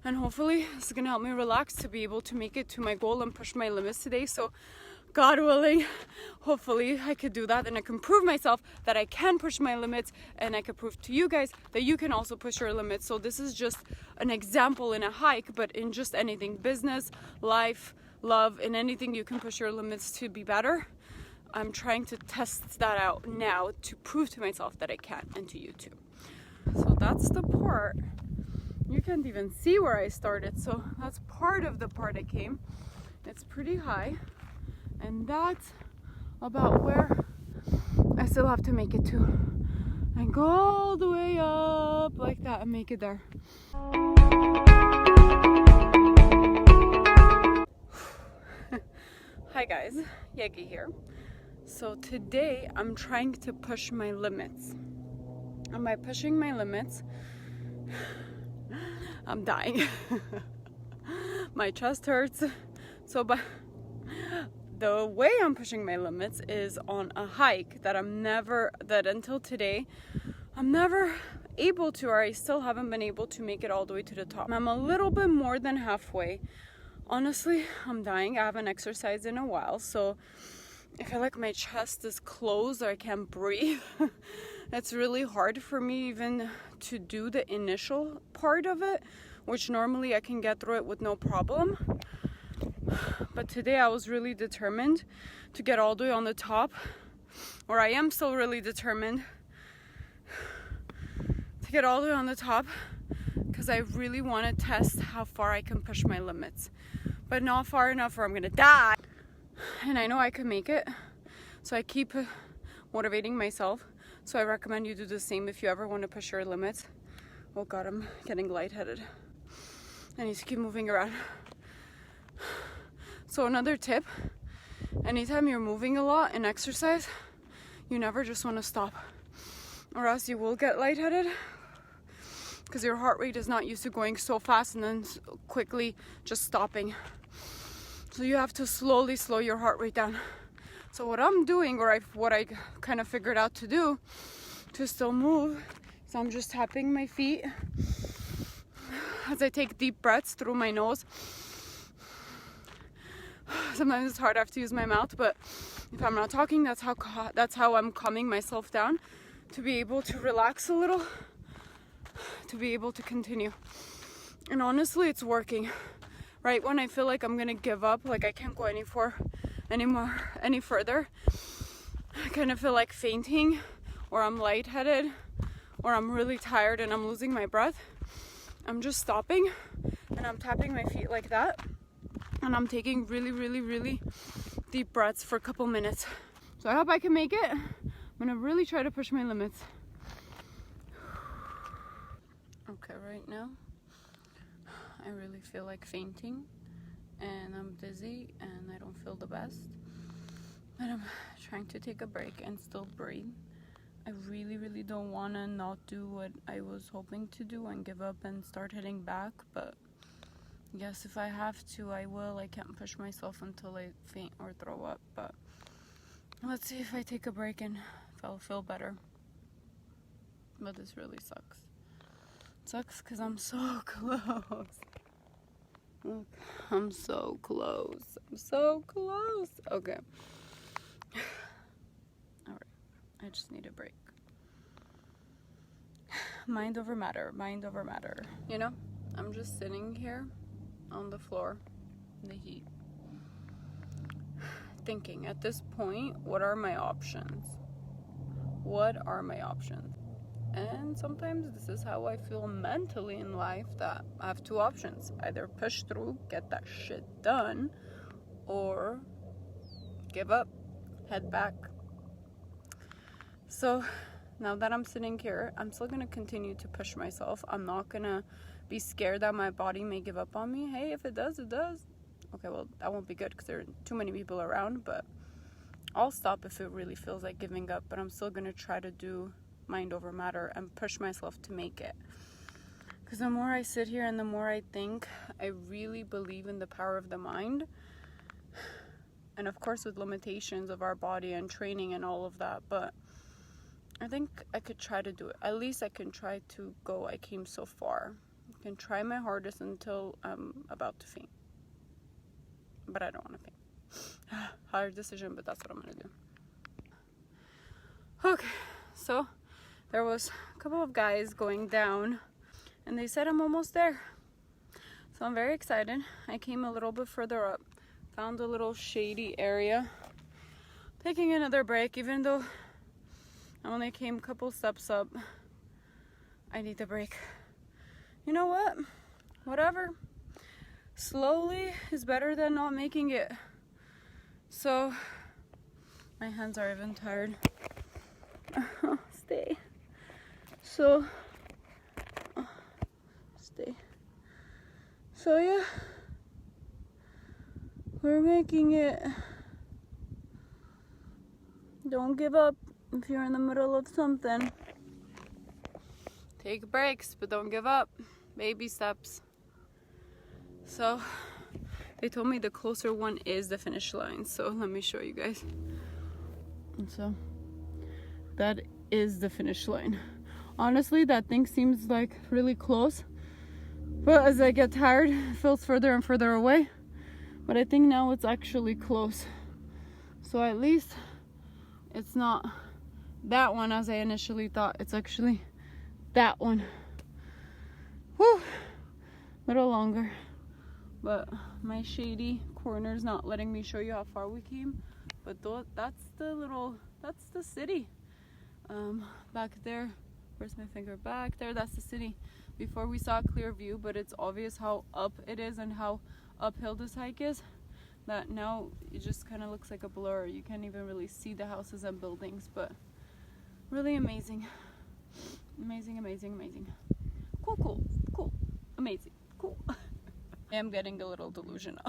And hopefully this is gonna help me relax to be able to make it to my goal and push my limits today. So God willing, hopefully I could do that and I can prove myself that I can push my limits, and I can prove to you guys that you can also push your limits. So this is just an example in a hike, but in just anything, business, life, love, in anything you can push your limits to be better. I'm trying to test that out now to prove to myself that I can, and to you too. So that's the part. You can't even see where I started, so that's part of the part I came. It's pretty high, and that's about where I still have to make it to. And go all the way up like that and make it there. Hi guys, Yegi here. So today I'm trying to push my limits. And by pushing my limits, I'm dying. My chest hurts. So the way I'm pushing my limits is on a hike that until today, I'm never able to, or I still haven't been able to make it all the way to the top. I'm a little bit more than halfway. Honestly, I'm dying. I haven't exercised in a while, so I feel like my chest is closed or I can't breathe. It's really hard for me even to do the initial part of it, which normally I can get through it with no problem. But today I was really determined to get all the way on the top, or I am still really determined to get all the way on the top, because I really want to test how far I can push my limits, but not far enough or I'm gonna die. And I know I can make it, so I keep motivating myself. So I recommend you do the same if you ever want to push your limits. Oh God, I'm getting lightheaded. I need to keep moving around. So another tip, anytime you're moving a lot in exercise, you never just want to stop, or else you will get lightheaded, because your heart rate is not used to going so fast and then quickly just stopping. So you have to slowly slow your heart rate down. So what I'm doing, or what I kind of figured out to do to still move, is I'm just tapping my feet as I take deep breaths through my nose. Sometimes it's hard, I have to use my mouth, but if I'm not talking, that's how I'm calming myself down, to be able to relax a little, to be able to continue. And honestly, it's working. Right when I feel like I'm gonna give up, like I can't go any further, I kind of feel like fainting, or I'm lightheaded, or I'm really tired and I'm losing my breath, I'm just stopping and I'm tapping my feet like that, and I'm taking really, really, really deep breaths for a couple minutes. So I hope I can make it. I'm gonna really try to push my limits. Okay, right now I really feel like fainting, and I'm dizzy and I don't feel the best, but I'm trying to take a break and still breathe. I really, really don't want to not do what I was hoping to do and give up and start heading back, but yes, if I have to, I will. I can't push myself until I faint or throw up, but let's see if I take a break and if I'll feel better. But this really sucks. It sucks because I'm so close. Look, I'm so close. I'm so close. Okay. Alright. I just need a break. Mind over matter. Mind over matter. You know, I'm just sitting here on the floor in the heat, thinking at this point, what are my options? What are my options? And sometimes this is how I feel mentally in life, that I have two options. Either push through, get that shit done, or give up, head back. So now that I'm sitting here, I'm still going to continue to push myself. I'm not going to be scared that my body may give up on me. Hey, if it does, it does. Okay, well, that won't be good because there are too many people around, but I'll stop if it really feels like giving up. But I'm still going to try to do mind over matter and push myself to make it, because the more I sit here and the more I think, I really believe in the power of the mind, and of course with limitations of our body and training and all of that, but I think I could try to do it. At least I can try to go. I came so far. can try my hardest until I'm about to faint. But I don't want to faint. Hard decision, but that's what I'm gonna do. Okay, so there was a couple of guys going down and they said I'm almost there. So I'm very excited. I came a little bit further up, found a little shady area, taking another break. Even though I only came a couple steps up, I need the break. You know what? Whatever. Slowly is better than not making it. So my hands are even tired. Stay. So stay. So yeah, we're making it. Don't give up if you're in the middle of something. Take breaks, but don't give up. Baby steps. So they told me the closer one is the finish line, so let me show you guys. And so that is the finish line. Honestly, that thing seems like really close, but as I get tired, it feels further and further away. But I think now it's actually close. So at least it's not that one as I initially thought. It's actually that one. Whew, a little longer. But my shady corner's not letting me show you how far we came. But that's the city. Back there, where's my finger? Back there, that's the city. Before we saw a clear view, but it's obvious how up it is and how uphill this hike is, that now it just kind of looks like a blur. You can't even really see the houses and buildings, but really amazing. Amazing, amazing, amazing. Cool, cool, cool. Amazing, cool. I am getting a little delusional.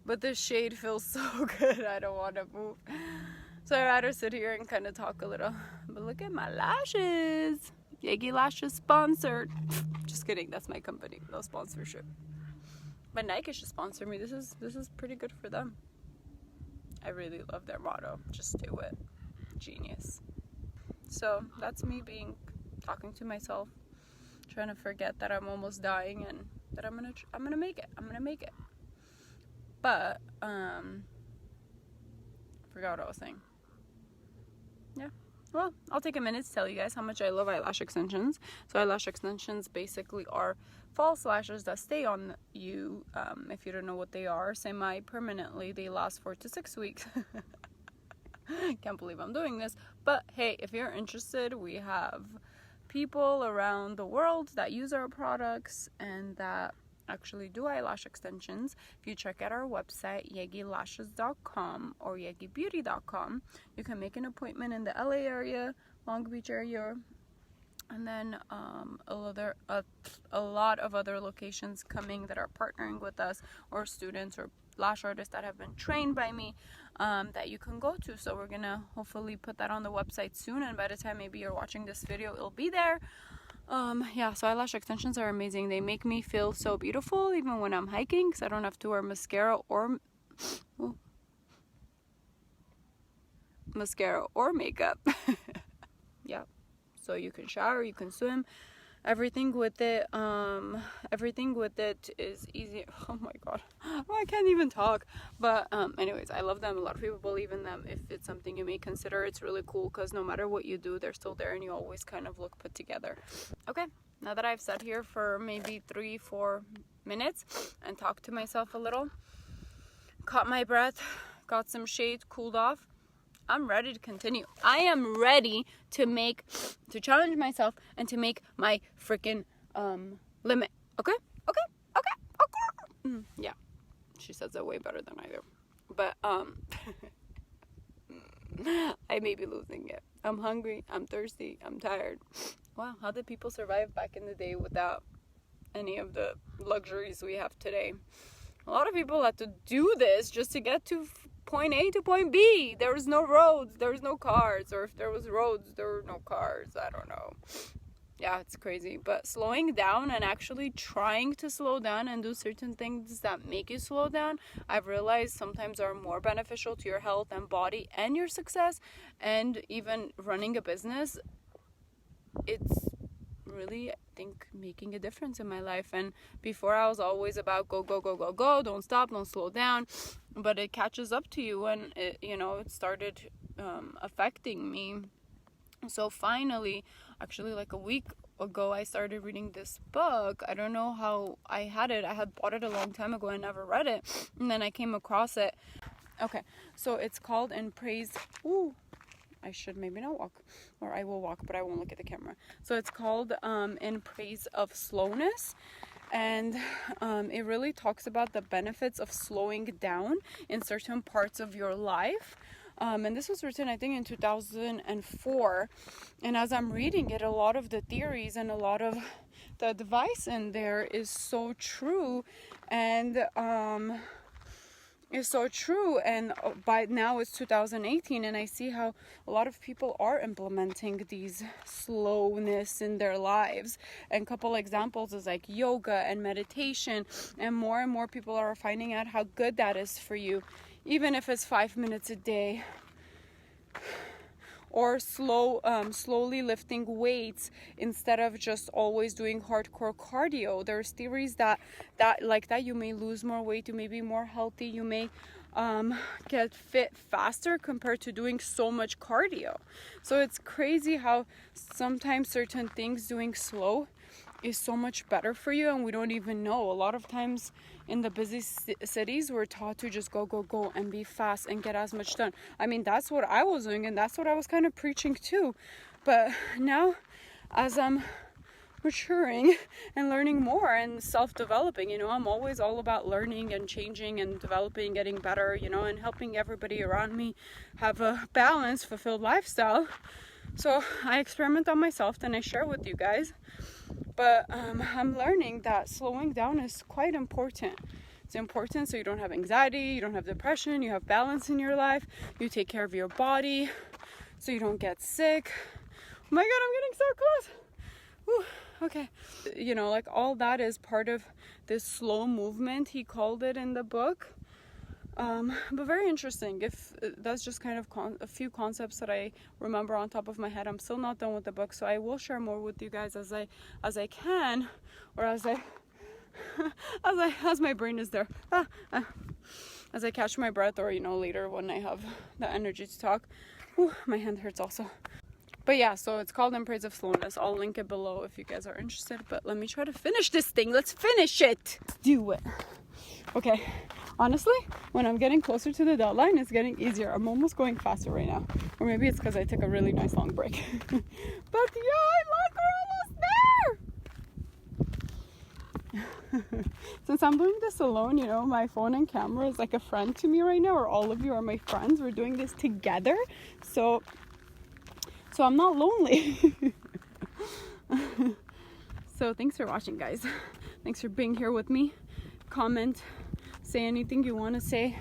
But the shade feels so good, I don't want to move. So I'd rather sit here and kind of talk a little. But look at my lashes. Yegi Lash is sponsored. Just kidding, that's my company, no sponsorship. But Nike should sponsor me. This is pretty good for them. I really love their motto. Just do it. Genius. So that's me talking to myself, trying to forget that I'm almost dying and that I'm gonna make it. I'm gonna make it. But forgot what I was saying. Yeah. Well, I'll take a minute to tell you guys how much I love eyelash extensions. So eyelash extensions basically are false lashes that stay on you. If you don't know what they are, semi-permanently. They last 4 to 6 weeks. Can't believe I'm doing this. But hey, if you're interested, we have people around the world that use our products and that actually do eyelash extensions. If you check out our website, yegilashes.com or yegibeauty.com, you can make an appointment in the LA area, Long Beach area, and then a lot of other locations coming that are partnering with us, or students or lash artists that have been trained by me that you can go to. So we're gonna hopefully put that on the website soon, and by the time maybe you're watching this video, it'll be there. Yeah, so eyelash extensions are amazing. They make me feel so beautiful even when I'm hiking, because I don't have to wear mascara or makeup. Yeah, so you can shower, you can swim, everything with it is easy. Oh my god, oh, I can't even talk. But anyways, I love them. A lot of people believe in them. If it's something you may consider, it's really cool, because no matter what you do, they're still there and you always kind of look put together. Okay, now that I've sat here for maybe 3-4 minutes and talked to myself a little, caught my breath, got some shade, cooled off, I'm ready to continue. I am ready to challenge myself and to make my freaking limit. Okay? Yeah, she says that way better than I do. But I may be losing it. I'm hungry, I'm thirsty, I'm tired. Wow, how did people survive back in the day without any of the luxuries we have today? A lot of people had to do this just to get to point A to point B. There was no roads, there was no cars, or if there was roads, there were no cars. I don't know. Yeah, it's crazy. But slowing down and actually trying to slow down and do certain things that make you slow down, I've realized sometimes are more beneficial to your health and body and your success. And even running a business, it's really, I think, making a difference in my life. And before I was always about go, go, go, go, go, don't stop, don't slow down. But it catches up to you, and it, you know, it started affecting me. So finally, actually like a week ago, I started reading this book. I don't know how I had it. I had bought it a long time ago. I never read it. And then I came across it. Okay, so it's called In Praise. Ooh, I should maybe not walk, or I will walk, but I won't look at the camera. So it's called In Praise of Slowness. And it really talks about the benefits of slowing down in certain parts of your life. And this was written, I think, in 2004. And as I'm reading it, a lot of the theories and a lot of the advice in there is so true. And by now it's 2018, and I see how a lot of people are implementing these slowness in their lives. And a couple examples is like yoga and meditation, and more people are finding out how good that is for you, even if it's 5 minutes a day. Or slowly lifting weights instead of just always doing hardcore cardio. There's theories that you may lose more weight, you may be more healthy, you may get fit faster compared to doing so much cardio. So it's crazy how sometimes certain things doing slow is so much better for you, and we don't even know. A lot of times in the busy cities, we're taught to just go, go, go and be fast and get as much done. I mean, that's what I was doing, and that's what I was kind of preaching too. But now, as I'm maturing and learning more and self-developing, you know, I'm always all about learning and changing and developing, getting better, you know, and helping everybody around me have a balanced, fulfilled lifestyle. So I experiment on myself, and I share with you guys. But I'm learning that slowing down is quite important. It's important so you don't have anxiety, you don't have depression, you have balance in your life, you take care of your body so you don't get sick. Oh my God, I'm getting so close. Whew, okay. You know, like all that is part of this slow movement, he called it in the book. But very interesting. If that's just kind of a few concepts that I remember on top of my head. I'm still not done with the book, so I will share more with you guys as I can, or as my brain is there, as I catch my breath, or you know, later when I have the energy to talk. Ooh, my hand hurts also. But yeah, so it's called In Praise of Slowness. I'll link it below if you guys are interested. But let me try to finish this thing. Let's finish it. Let's do it. Okay. Honestly, when I'm getting closer to the deadline, it's getting easier. I'm almost going faster right now. Or maybe it's because I took a really nice long break. But yeah, look, we're almost there! Since I'm doing this alone, you know, my phone and camera is like a friend to me right now, or all of you are my friends. We're doing this together. So I'm not lonely. So thanks for watching, guys. Thanks for being here with me. Comment, say anything you want to say,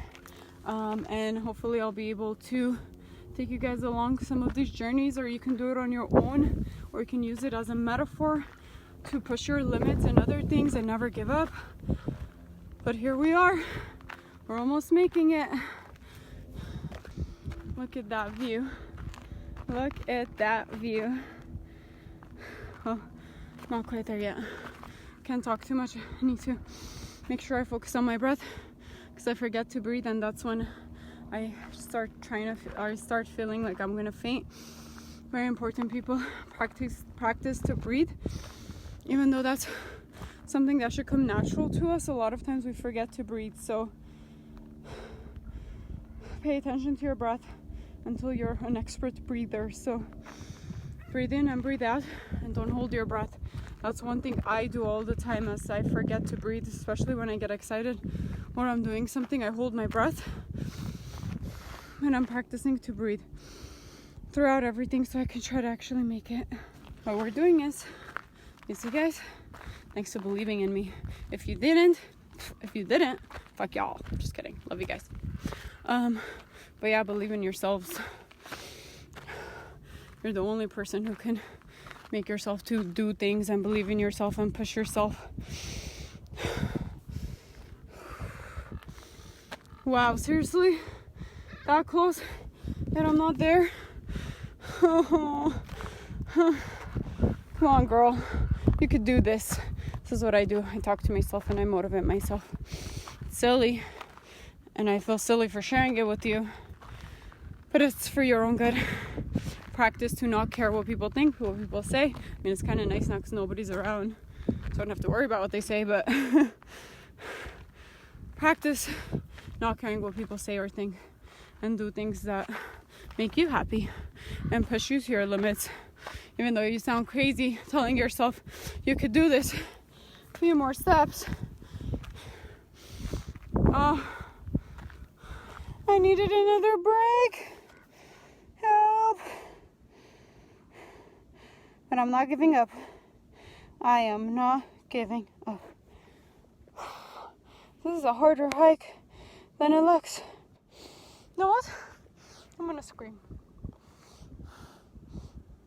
and hopefully I'll be able to take you guys along some of these journeys, or you can do it on your own, or you can use it as a metaphor to push your limits and other things and never give up. But here we are, we're almost making it. Look at that view. Look at that view. Oh, not quite there yet. Can't talk too much. I need to make sure I focus on my breath, because I forget to breathe, and that's when I start feeling like I'm gonna faint. Very important, people. Practice to breathe, even though that's something that should come natural to us. A lot of times we forget to breathe, so pay attention to your breath until you're an expert breather. So breathe in and breathe out, and don't hold your breath. That's one thing I do all the time, as I forget to breathe, especially when I get excited or I'm doing something. I hold my breath, and I'm practicing to breathe throughout everything so I can try to actually make it. What we're doing is, you see guys, thanks for believing in me. If you didn't, fuck y'all. Just kidding. Love you guys. But yeah, believe in yourselves. You're the only person who can make yourself to do things, and believe in yourself and push yourself. Wow, seriously? That close? Yet I'm not there? Come on, girl. You could do this. This is what I do. I talk to myself and I motivate myself. It's silly. And I feel silly for sharing it with you. But it's for your own good. Practice to not care what people think, what people say. I mean, it's kind of nice now because nobody's around. So I don't have to worry about what they say. But practice not caring what people say or think. And do things that make you happy. And push you to your limits. Even though you sound crazy telling yourself you could do this. A few more steps. I needed another break. Help. But I'm not giving up. I am not giving up. This is a harder hike than it looks. You know what? I'm gonna scream.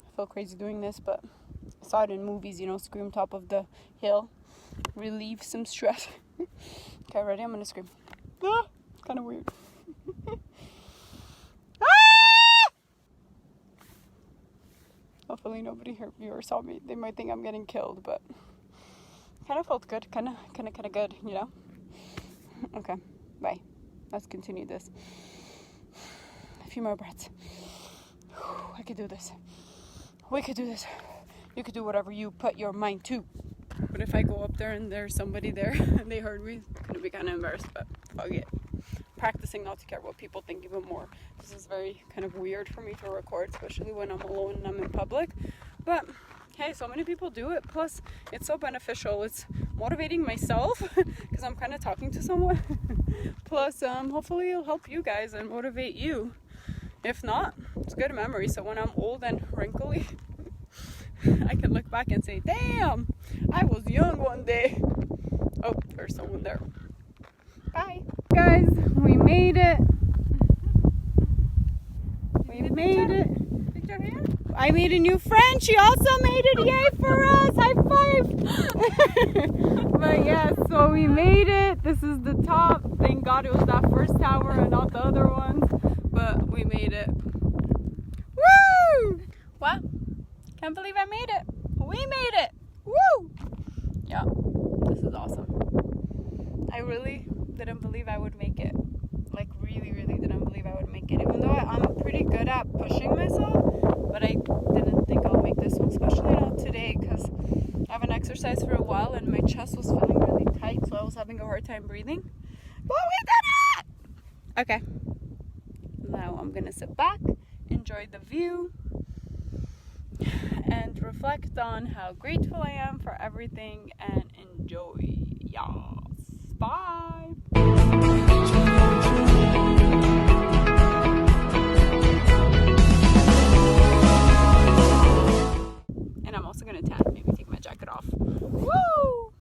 I feel crazy doing this, but I saw it in movies, you know, scream top of the hill. Relieve some stress. Okay, ready? I'm gonna scream. Ah, it's kind of weird. Ah! Hopefully nobody heard me or saw me. They might think I'm getting killed, but kind of felt good. Kind of good, you know? Okay, bye. Let's continue this. A few more breaths. I could do this. We could do this. You could do whatever you put your mind to. But if I go up there and there's somebody there and they heard me, it's going to be kind of embarrassed, but fuck it. Practicing not to care what people think even more. This is very kind of weird for me to record, especially when I'm alone and I'm in public. But hey, so many people do it. Plus, it's so beneficial. It's motivating myself because I'm kind of talking to someone. Plus, hopefully it'll help you guys and motivate you. If not, it's good memory. So when I'm old and wrinkly, I can look back and say, damn, I was young one day. Oh, there's someone there. Bye. Guys, we made it. We made it. I made a new friend. She also made it. Yay for us. High five. But yeah, so we made it. This is the top. Thank God it was that first tower and not the other ones. But we made it. Woo! What? Can't believe I made it. We made it. Woo! Yeah, this is awesome. I really didn't believe I would make it. Like really didn't believe I would make it. Even though I'm pretty good at pushing myself, but I didn't think I'll make this one, especially not today because I haven't exercised for a while and my chest was feeling really tight, so I was having a hard time breathing. But we did it! Okay. Now I'm gonna sit back, enjoy the view, and reflect on how grateful I am for everything and enjoy. Yes. Bye.